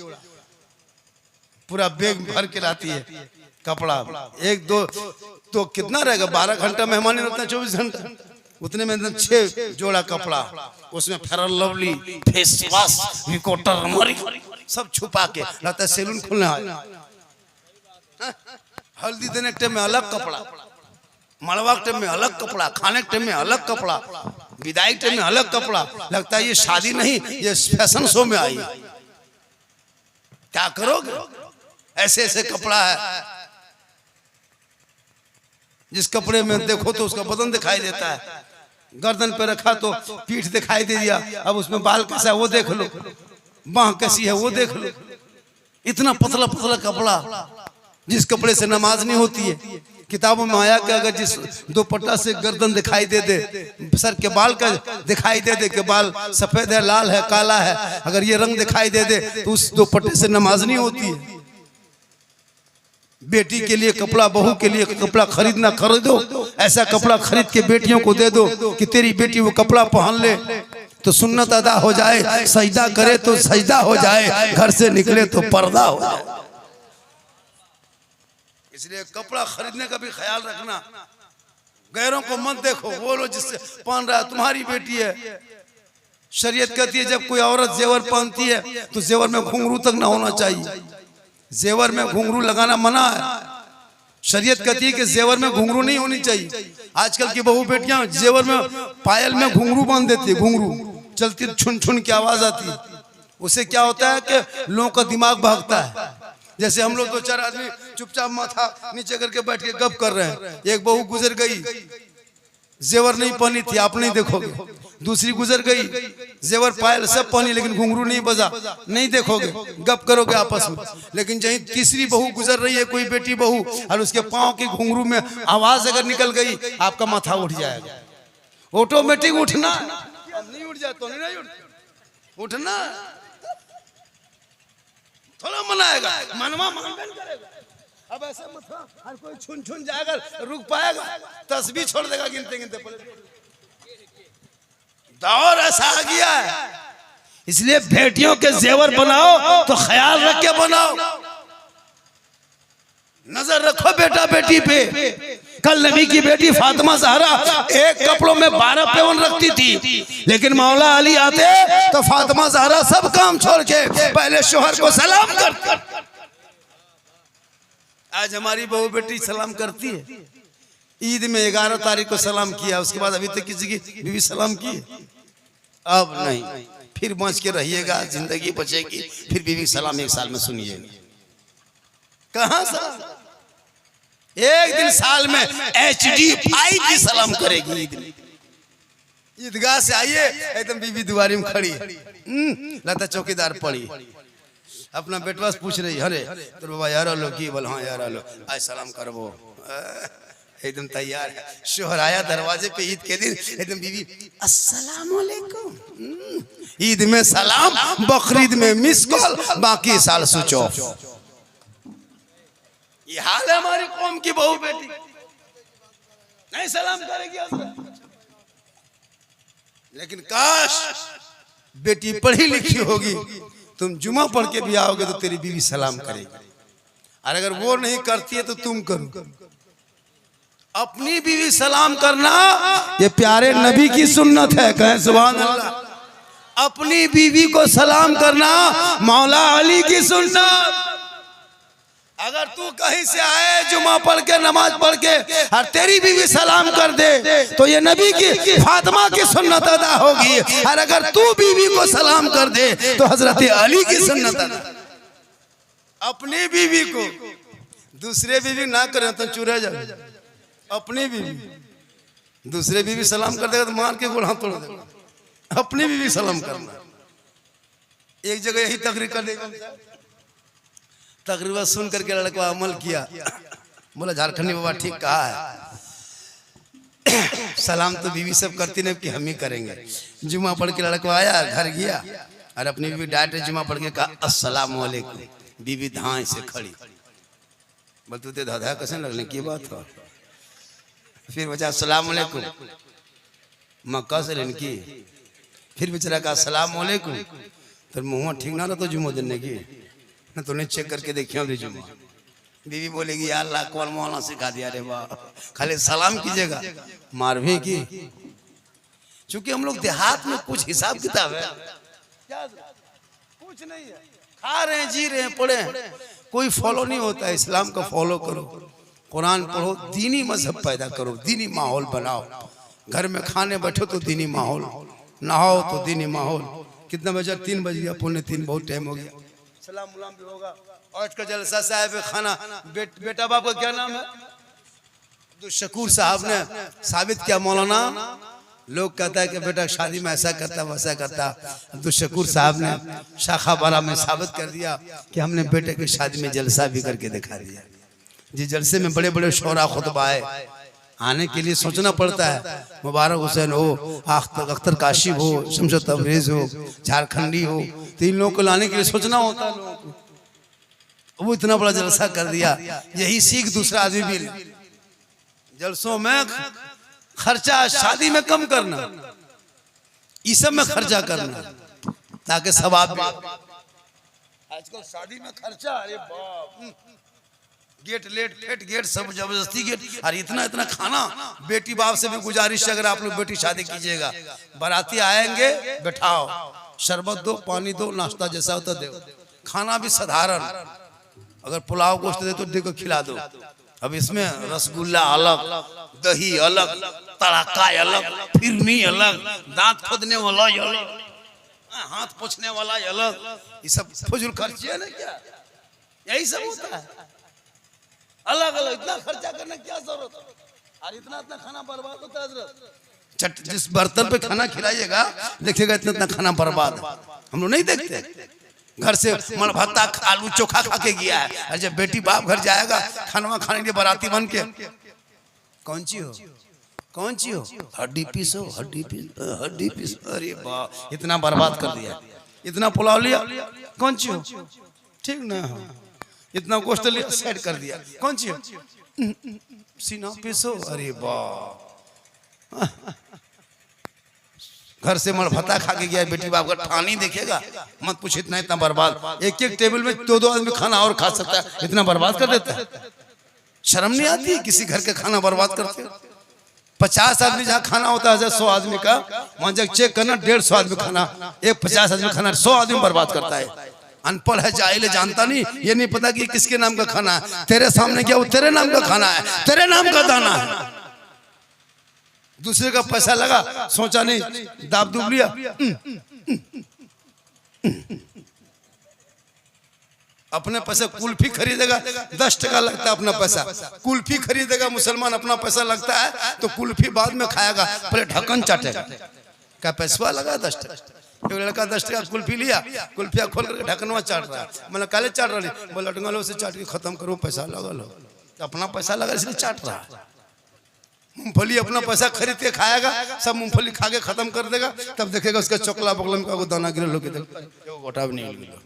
पूरा बैग भर के लाती है कपड़ा। एक दो तो कितना रहेगा, 12 घंटा मेहमानी रहता है, 24 घंटा, उतने में 6 जोड़ा कपड़ा, उसमें फेयर लवली, फेस वॉश, विकोटर, मरी सब छुपा के लगता है सैलून खुलने आया। हल्दी देने के टाइम में अलग कपड़ा, मड़वा के टाइम में अलग कपड़ा, खाने के टाइम में अलग कपड़ा, विदाई के टाइम में अलग कपड़ा। लगता है ये शादी नहीं, ये फैशन शो में आई। क्या करोगे? ऐसे ऐसे कपड़ा है, जिस कपड़े में देखो तो उसका बदन दिखाई देता है, गर्दन पे रखा तो पीठ दिखाई दे दिया, अब उसमें बाल कैसा है वो देख लो, बाह कैसी है वो देख लो। इतना पतला पतला कपड़ा, जिस कपड़े से नमाज नहीं होती है। किताबों में आया कि अगर जिस दुपट्टा से गर्दन दिखाई दे दे, सर के बाल का दिखाई दे दे कि बाल सफेद है, लाल है, काला है, अगर ये रंग दिखाई दे दे तो उस दुपट्टे से नमाज नहीं होती है। बेटी के लिए कपड़ा, बहू के लिए कपड़ा खरीदना, खरीदो ऐसा कपड़ा खरीद के बेटियों को दे दो कि तेरी बेटी वो कपड़ा पहन ले तो सुन्नत अदा हो जाए, सजदा करे तो सजदा हो जाए, घर से निकले तो पर्दा हो जाए। इसलिए कपड़ा खरीदने का भी ख्याल रखना। गैरों को मत देखो, वो लोग जिससे पहन रहा है तुम्हारी बेटी है। शरीयत कहती है जब कोई औरत जेवर पहनती है तो जेवर में घुंघरू तक ना होना चाहिए, जेवर में घुंघरू लगाना मना है। शरीयत कहती है कि जेवर में घुंघरू नहीं होनी चाहिए। आजकल की बहू बेटियां जेवर में पायल में घुंघरू बांध देती है, घुंघरू चलती छुन छुन की आवाज आती है। उससे क्या होता है कि लोगों का दिमाग भागता है। जैसे हम लोग 2-4 आदमी चुपचाप माथा नीचे करके बैठ के गप कर रहे हैं, एक बहू गुजर गई, जेवर नहीं पहनी थी, आप नहीं देखोगे। दूसरी गुजर गई, जेवर पायल सब पहनी लेकिन घुंघरू नहीं बजा, नहीं देखोगे, गप करोगे आपस में। लेकिन जहीं तीसरी बहू गुजर रही है, कोई बेटी बहू, और उसके पांव की घुंघरू में आवाज अगर निकल गई, आपका माथा उठ जाएगा। ऑटोमेटिक उठना, नहीं उठ जाए तो नहीं उठना, थोड़ा मनाएगा, मनवा मानबेन करेगा। अब ऐसा मत हर कोई छुन छुन जाएगा, रुक पाएगा, तस्बीह छोड़ देगा गिनते गिनते। दौर ऐसा आ गया है इसलिए बेटियों के जेवर बनाओ तो ख्याल रख के बनाओ, नजर रखो बेटा बेटी पे। कल नबी की बेटी फातिमा ज़हरा एक कपड़ों में 12 पेवन रखती थी, लेकिन मौला अली आते तो फातिमा ज़हरा सब काम छोड़ के पहले शोहर को सलाम करती। आज हमारी बहू बेटी सलाम करती है। ईद में 11 तारीख को सलाम किया, उसके बाद अभी तक किसी की बीवी सलाम की? अब नहीं। फिर बच के रहिएगा, जिंदगी बचेगी, फिर बीवी सलाम 1 साल में सुनिएगा। कहां सलाम? एक दिन साल में HD 5G सलाम करेगी। ईदगाह से आइए, एकदम बीवी दुआरी में खड़ी, लगता चौकीदार पड़ी, अपना बेटवा से पूछ रही, अरे तो बाबा यार लो की बोल, हाँ यार लो, आज सलाम करबो, एकदम तैयार है। शोहर आया दरवाजे पे ईद के दिन, एकदम बीवी अस्सलाम वालेकुम। ईद में सलाम, बकरीद में मिस कॉल, बाकी साल स्विच ऑफ। ये हाल है हमारी कौम की बहू बेटी, नहीं सलाम करेगी। लेकिन काश बेटी पढ़ी लिखी होगी, तुम जुमा पढ़ के भी आओगे तो तेरी बीवी सलाम करेगी, और अगर वो नहीं करती है तो तुम करो। अपनी बीवी सलाम करना ये प्यारे नबी की सुन्नत है, कहें सुभान अल्लाह। अपनी बीवी को सलाम करना मौला अली की सुन्नत। अगर तू कहीं से आए जुमा पढ़ के नमाज पढ़ के और तेरी बीवी सलाम कर दे तो ये नबी की फातिमा की सुन्नत अदा होगी, और अगर तू बीवी को सलाम कर दे तो हजरत अली की सुन्नत अदा। अपनी बीवी को, दूसरे बीवी ना करे तो चुरा जाए। अपनी बीवी, दूसरे बीवी सलाम कर देगा तो मार के गोड़ हाथ तोड़ देगा। अपनी बीवी सलाम करना। एक जगह यही तकरीर कर देगा, तकरीबन सुन करके लड़का अमल किया, बोला झारखंडी बाबा ठीक कहा है, सलाम तो बीवी सब करती नहीं कि हम ही करेंगे। जुमा पढ़ के लड़का आया, घर गया और अपनी बीवी डायरेक्ट जुमा पढ़ के कहा अस्सलाम वालेकुम। बीवी धाए से खड़ी, बोल तू ते धाधा कैसे लगने की बात हो। फिर बचा अस्सलाम वालेकुम, मक्का से लेने की। फिर बेचारा कहा अस्सलाम वालेकुम, तो मुँह ठीक ना रहा तो जुम्मो देने की ना, तो नहीं चेक करके देखियो जुम्मा। बीवी बोलेगी यार अल्लाह कौन मौला सिखा दिया रे वाह, खाली सलाम कीजिएगा, मार भी की। क्योंकि हम लोग देहात में कुछ हिसाब किताब है, कुछ नहीं है, खा रहे हैं जी रहे हैं पढ़े हैं, कोई फॉलो नहीं होता है। इस्लाम का फॉलो करो, कुरान पढ़ो, दीनी मजहब पैदा करो, दीनी माहौल बनाओ। घर में खाने बैठो तो दीनी माहौल, नहाओ तो दीनी माहौल। कितना बजा? 3 बज गया, पौने 3, बहुत टाइम हो गया। सलाम मुलाम भी होगा। आज का जलसा साहब खाना, बेटा बाप का क्या नाम है? अब्दुल शकूर साहब ने साबित किया, मौलाना लोग कहता है कि बेटा शादी में ऐसा करता वैसा करता। अब्दुल शकूर साहब ने शाखा बारा में साबित कर दिया कि हमने बेटे की शादी में जलसा भी करके दिखा दिया। जी जलसे में बड़े बड़े शोरा खुतबा है, आने के लिए सोचना पड़ता है। मुबारक हुसैन हो, अख्तर काशिफ हो, शमशो तबरेज हो, झारखंडी हो, तो इन लोगों को लाने के लिए सोचना होता है लोगों को। वो इतना बड़ा जलसा कर दिया। यही सीख दूसरा आदमी भी, जलसों में खर्चा शादी में कम करना, इस सब में खर्चा करना ताकि सवाब। आजकल शादी में खर्चा, अरे बाप, गेट लेट फेट गेट सब जबरदस्ती गेट, और इतना इतना खाना। बेटी बाप से भी गुजारिश है, अगर आप लोग बेटी शादी कीजिएगा, बाराती आएंगे बैठाओ, शरबत दो, पानी दो, नाश्ता जैसा होता दो, खाना भी साधारण। अगर पुलाव गोश्त दे तो देखो खिला दो। अब इसमें रसगुल्ला अलग, दही अलग, तड़का अलग, फिरनी अलग, दांत खोदने वाला अलग, हाथ पोंछने वाला अलग, ये सब फजूल खर्ची है ना क्या? यही सब होता है, अलग अलग। इतना खर्चा करने की क्या जरूरत है? और इतना इतना खाना बर्बाद होता है हजरत। जिस बर्तन पे खाना खिलाइएगा देखिएगा इतना इतना खाना बर्बाद। हम लोग नहीं देखते, घर से मन भत्ता आलू चोखा खा के गया है, और जब बेटी बाप घर जाएगा खाना खाने के लिए बाराती बन के, कौन सी हो कौन सी हो, हड्डी पीस हो, हड्डी पीस। अरे वाह, इतना बर्बाद कर दिया। इतना पुलाव लिया, कौन सी हो, ठीक ना हो, इतना गोश्त लिया साइड कर दिया, कौन सी हो, सीना पीस हो। अरे वाह, घर से मरभत्ता खा के गया, बेटी बाप का ठानी देखेगा, मत पूछ इतना इतना बर्बाद। एक एक टेबल में दो दो आदमी खाना और खा सकता है, इतना बर्बाद कर देता है। शर्म नहीं आती किसी घर के खाना बर्बाद करते? 50 आदमी जहाँ खाना होता है 100 आदमी का, वहां जब चेक करना 150 आदमी खाना, एक 50 आदमी खाना 100 आदमी बर्बाद करता है। अनपढ़ है, जाहिल है, जानता नहीं, ये नहीं पता कि किसके नाम का खाना है। तेरे सामने क्या वो तेरे नाम का खाना है, तेरे नाम का दाना है। दूसरे का पैसा लगा, सोचा नहीं, दाब दूब लिया। अपने पैसे कुल्फी खरीदेगा, 10 टका लगता है अपना पैसा, कुल्फी खरीदेगा मुसलमान, अपना पैसा लगता है तो कुल्फी बाद में खाएगा, पहले ढक्कन चाटेगा। क्या पैसा लगा 10 टका? एक लड़का 10 टका कुल्फी लिया, कुल्फिया खोल करके ढक्कनवा चाट रहा है। मैंने काले चाट रही, बोला लटंगलों से चाट के खत्म करो, पैसा लगा लो। अपना पैसा लगा इसलिए चाट रहा है। मूंगफली अपना पैसा खरीद के खाएगा, सब मूंगफली खा के खत्म कर देगा, तब देखेगा उसका चोकला बगल में का दाना गिरे लोग गोटा भी नहीं गिरा।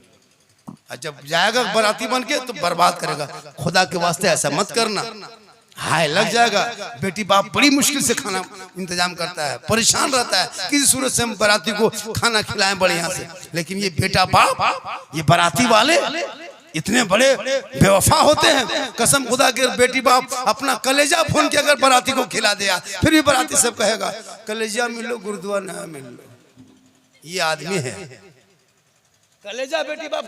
और जब जाएगा बाराती बन के तो बर्बाद करेगा। खुदा के वास्ते ऐसा मत करना, हाय लग जाएगा। बेटी बाप बड़ी मुश्किल से खाना इंतजाम करता है, परेशान रहता है किसी सूरत से हम बाराती को खाना खिलाएं बढ़िया से, लेकिन ये बेटा बाप, ये बाराती वाले इतने बड़े बेवफा होते हैं। कसम खुदा के, बेटी बाप अपना कलेजा फोन के अगर बाराती को खिला दिया, फिर भी बाराती सब कहेगा कलेजा मिल लो, गुरुद्वारा ना मिल लो। ये आदमी है, कलेजा बेटी बाप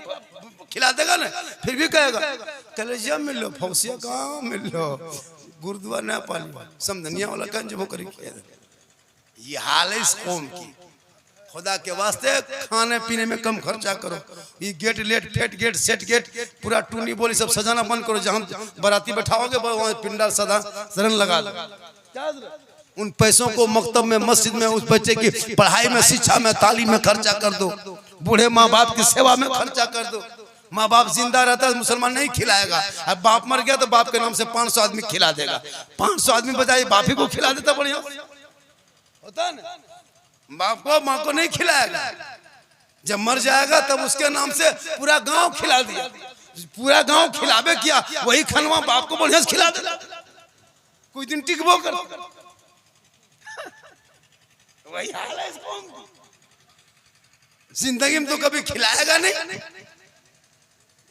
खिला देगा ना, फिर भी कहेगा कलेजा मिल लो, फौसिया कहाँ मिल लो, गुरुद्वारा ना पाली, समझनिया वाला कंज वो करी। ये हाल है इस कौम की। खुदा के वास्ते खाने पीने में कम खर्चा करो। ये गेट लेट फेट गेट सेट गेट पूरा टूनी बोली सब सजाना बंद करो। जहाँ बाराती बैठाओगे वहाँ पिंडा सदा शरण लगा दो। उन पैसों को मकतब में, मस्जिद में, उस बच्चे की पढ़ाई में, शिक्षा में, तालीम में खर्चा कर दो। बूढ़े माँ बाप की सेवा में खर्चा कर दो। माँ बाप जिंदा रहता है मुसलमान नहीं खिलाएगा, अब बाप मर गया तो बाप के नाम से 500 आदमी खिला देगा। 500 आदमी बजाय बाप ही को खिला देता, बढ़िया होता है ना। बाप को माँ को नहीं खिलाएगा, जब मर जाएगा तब उसके नाम से पूरा गांव खिला दिया। पूरा गांव खिलावे किया, वही खनवा बाप को बढ़िया से खिला देगा। कोई दिन टिकबो कर, वही हाल है इसको। जिंदगी में तो कभी खिलाएगा नहीं।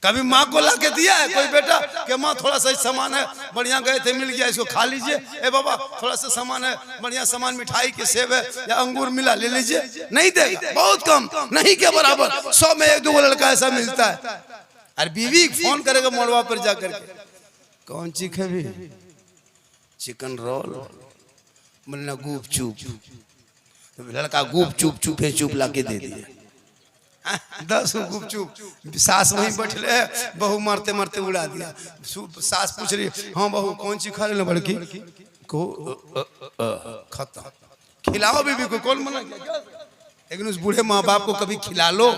कभी माँ को ला के दिया है कोई बेटा कि माँ थोड़ा सा सामान है, बढ़िया गए थे मिल गया, इसको खा लीजिए। ए बाबा थोड़ा सा सामान है, बढ़िया सामान, मिठाई के सेब है या अंगूर मिला, ले लीजिए। नहीं देगा, बहुत कम, नहीं के बराबर। 100 में 1-2 लड़का ऐसा मिलता है। अरे बीवी फोन करेगा मोड़वा पर जाकर के, कौन ची खाबी? चिकन रोल, बोलना गुप चुप। लड़का गुप चुप चुपे चुप ला के दे दिए। 10 गुपचुप, सास वहीं बैठले, बहू मारते मारते उड़ा दिया। सास पूछ रही, हाँ बहू कौन सी खा रहे बड़की को? खत्म। खिलाओ बीबी को, कौन मना किया? लेकिन उस बूढ़े माँ बाप को कभी खिला लो,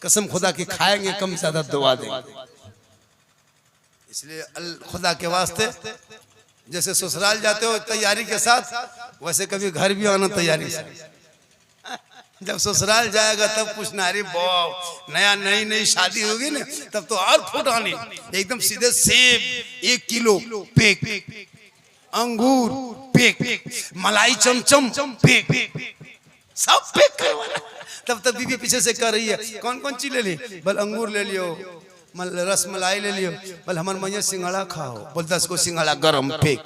कसम खुदा की खाएंगे कम ज्यादा दुआ देंगे। इसलिए खुदा के वास्ते जैसे ससुराल जाते हो तैयारी के साथ, वैसे कभी घर भी आना तैयारी से। जब ससुराल जाएगा तब कुछ नारी बाप नया नई शादी होगी ना, तब तो और फुटानी एकदम सीधे सेब 1 किलो पेक, अंगूर पेक, मलाई चमचम पेक, सब पेक करवाना। तब तक बीवी पीछे से कर रही है, कौन कौन चीज ले ली? बोल अंगूर ले लियो, रस मलाई ले लियो, बोल हमारे मैया सिंघाड़ा खाओ, बोल 10 को सिंघाड़ा गरम पेक।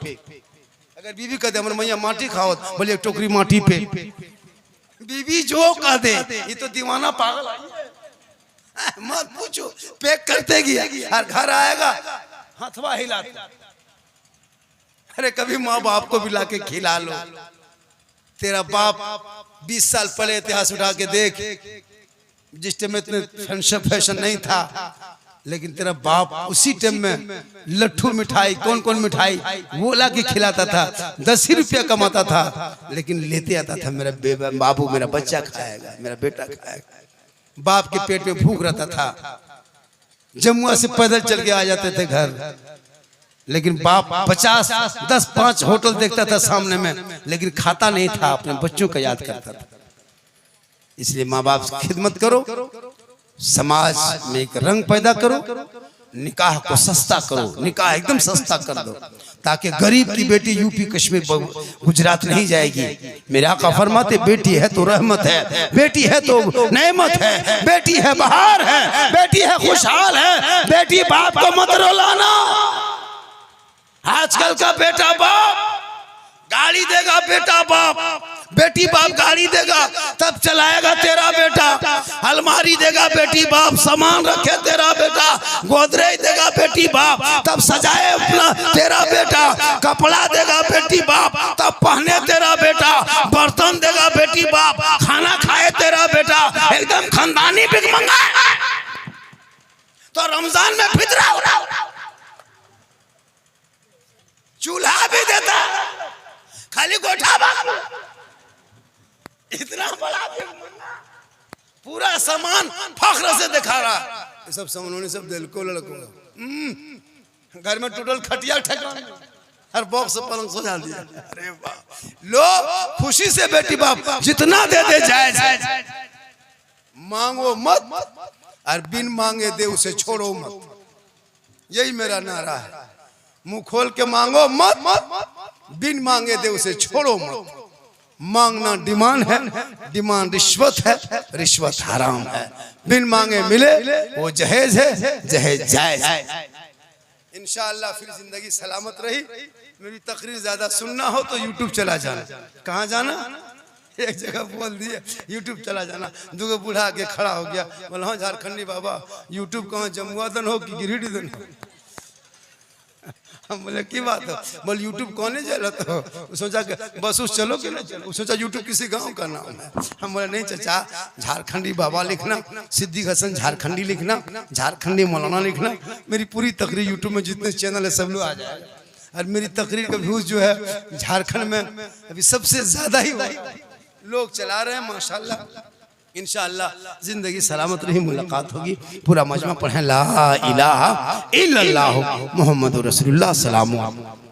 अगर बीवी कहते हमारे मैया माटी खाओ, बोले 1 टोकरी माटी पे। बीवी जो कह दे, ये तो दीवाना पागल है, मत पूछो, पैक करते गया और घर आएगा हथवा हिलाता। अरे कभी माँ बाप को भी लाके खिला लो। तेरा बाप 20 साल पहले इतिहास उठा के देख, जिस टाइम में इतने फैशन नहीं था, लेकिन तेरा बाप उसी टाइम में लट्ठू मिठाई, कौन कौन मिठाई वो ला के खिलाता था। 10 ही रुपया कमाता था, लेकिन लेते आता था मेरा बाबू, मेरा बच्चा खाएगा, मेरा बेटा खाएगा। बाप के पेट में भूख रहता था, जमुआ से पैदल चल के आ जाते थे घर, लेकिन बाप 50-10-5 होटल देखता था सामने में, लेकिन खाता नहीं था, अपने बच्चों का याद करता था। इसलिए माँ बाप की खिदमत करो, समाज में एक रंग पैदा करो, निकाह को सस्ता करो, निकाह एकदम सस्ता कर दो, ताकि गरीब की बेटी यूपी कश्मीर गुजरात नहीं जाएगी। मेरे आका फरमाते बेटी है तो रहमत है, बेटी है तो नेमत है, बेटी है बहार है, बेटी है खुशहाल है, बेटी बाप को मत रुलाना। आजकल का बेटा बाप गाड़ी देगा, बेटा बाप, बेटी बाप गाड़ी देगा तब चलाएगा तेरा बेटा, अलमारी देगा बेटी बाप, सामान रखे तेरा बेटा, गोदरेज देगा बेटी बाप तब सजाए अपना तेरा बेटा, कपड़ा देगा बेटी बाप तब पहने तेरा बेटा, बर्तन देगा बेटी बाप, खाना खाए तेरा बेटा, एकदम खानदानी भिखमंगा। तो रमजान में फितरा हो रहा, चूल्हा भी देता, खाली गोठा बाबा, इतना बड़ा पूरा सामान फख्र से दिखा रहा। ये सब सामानों ने सब दिल को लड़को, घर में टोटल खटिया ठेकान हर बॉक्स से पलंग सजा दिया। अरे वाह, लो खुशी से बेटी बाप जितना दे दे जाए, मांगो मत और बिन मांगे दे उसे छोड़ो मत, यही मेरा नारा है। मुंह खोल के मांगो मत, बिन मांगे दे उसे छोड़ो मत। मांगना डिमांड है, डिमांड रिश्वत है, रिश्वत हराम है। बिन मांगे मिले वो जहेज है, जहेज जायज है। इंशाअल्लाह फिर जिंदगी सलामत रही। मेरी तकरीर ज्यादा सुनना हो तो यूट्यूब चला जाना। कहाँ जाना? एक जगह बोल दिए यूट्यूब चला जाना। दूगो बूढ़ा आके खड़ा हो गया, बोला हाँ झारखंडी बाबा यूट्यूब कहाँ जमुआ दन हो कि गिरिडीह दन हो? हम बोले की बात है? बोल यूट्यूब कौन जाला तो सोचा कि बस उस चलो कि नहीं चलो, सोचा यूट्यूब किसी गांव का नाम है। हम बोले नहीं चाचा, झारखंडी बाबा लिखना, सिद्दीक हसन झारखंडी लिखना, झारखंडी मौलाना लिखना, मेरी पूरी तकरीर यूट्यूब में जितने चैनल है सब लोग आ जाए। और मेरी तकरीर का व्यूज जो है झारखंड में अभी सबसे ज्यादा ही लोग चला रहे हैं माशाल्लाह। इंशाअल्लाह जिंदगी सलामत रही, मुलाकात होगी। पूरा मजमा पढ़ें ला इलाहा इल्लल्लाह मुहम्मदुर रसूलुल्लाह सल्लल्लाहु अलैहि वसल्लम।